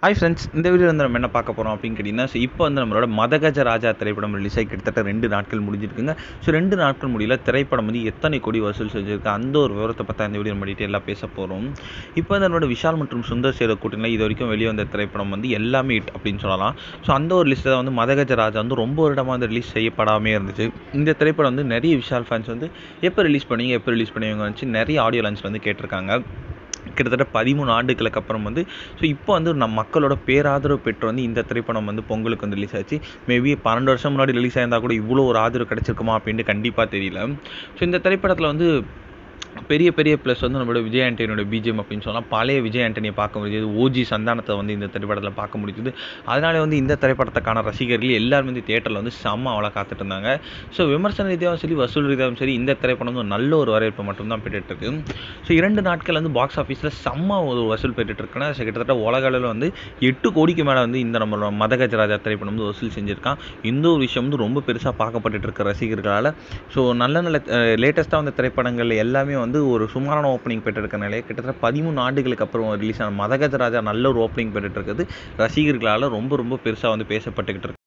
Hi friends, இந்த video வந்து நம்ம என்ன பார்க்க போகிறோம் அப்படின்னு கேட்டிங்கன்னா, இப்போ வந்து நம்மளோட மதகஜ ராஜா திரைப்படம் ரிலீஸ் ஆகி கிட்டத்தட்ட 2 நாட்கள் முடிஞ்சிருக்குங்க. ஸோ 2 நாட்கள் முடியல திரைப்படம் வந்து எத்தனை கோடி வசூல் செஞ்சிருக்கு அந்த ஒரு விவரத்தை பற்றி இந்த வீடியோ நம்ம டீட்டெயிலாக பேச போகிறோம். இப்போ வந்து நம்மளோட விஷால் மற்றும் சுந்தர் சேர கூட்டணியில் இது வரைக்கும் வெளியே வந்த திரைப்படம் வந்து எல்லாமே ஹிட் அப்படின்னு சொல்லலாம். ஸோ அந்த ஒரு லிஸ்ட்டில் வந்து மதகஜ ராஜா வந்து ரொம்ப வருடமாக வந்து ரிலீஸ் செய்யப்படாமே இருந்துச்சு. இந்த திரைப்படம் வந்து நிறைய விஷால் ஃபேன்ஸ் வந்து எப்போ ரிலீஸ் பண்ணுவீங்க வச்சு நிறைய ஆடியோ லான்ச்சில் வந்து கேட்டிருக்காங்க. கிட்டத்தட்ட 13 ஆண்டுகளுக்கு அப்புறம் வந்து ஸோ இப்போ வந்து நம்ம மக்களோட பேராதரவு பெற்று வந்து இந்த திரைப்படம் வந்து பொங்கலுக்கு வந்து ரிலீஸ் ஆச்சு. மேபி 12 வருஷம் முன்னாடி ரிலீஸ் ஆயிருந்தால் கூட இவ்வளோ ஒரு ஆதரவு கிடைச்சிருக்குமா அப்படின்ட்டு கண்டிப்பாக தெரியல. ஸோ இந்த திரைப்படத்தில் வந்து பெரிய பெரிய ப்ளஸ் வந்து நம்மளோட விஜய் ஆண்டனியோட பிஜிஎம் அப்படின்னு சொல்லலாம். பழைய விஜய் ஆண்டனியை பார்க்க முடியுது. ஓஜி சந்தானத்தை வந்து இந்த திரைப்படத்தில் பார்க்க முடியுது. அதனால வந்து இந்த திரைப்படத்துக்கான ரசிகர்கள் எல்லாரும் வந்து தியேட்டரில் வந்து செம்ம அவளை காத்துட்டு இருந்தாங்க. ஸோ விமர்சன ரீதியாகவும் சரி, வசூல் ரீதியாகவும் சரி, இந்த திரைப்படம் வந்து நல்ல ஒரு வரவேற்பு மட்டும்தான் பெற்றுட்டு. ஸோ 2 நாட்கள் வந்து பாக்ஸ் ஆஃபீஸில் செம்ம ஒரு வசூல் பெற்றுட்டு இருக்குன்னா, கிட்டத்தட்ட உலக அளவில் வந்து 8 கோடிக்கு மேலே வந்து இந்த நம்மளோட மதகஜ ராஜா திரைப்படம் வந்து வசூல் செஞ்சுருக்கான். இந்த ஒரு விஷயம் வந்து ரொம்ப பெருசாக பார்க்கப்பட்டு இருக்க ரசிகர்களால். ஸோ நல்ல நல்ல லேட்டஸ்ட்டாக வந்த திரைப்படங்கள் எல்லாமே வந்து ஒரு சுமாரான ஓப்பனிங் பெற்றிருக்க நிலையை கிட்டத்தட்ட 13 ஆண்டுகளுக்கு அப்புறம் ரிலீஸ் ஆன மதகஜ ராஜா நல்ல ஒரு ஓப்பனிங் பெற்றுட்டு இருக்குது. ரசிகர்களால் ரொம்ப ரொம்ப பெருசாக வந்து பேசப்பட்டுக்கிட்டு இருக்கு.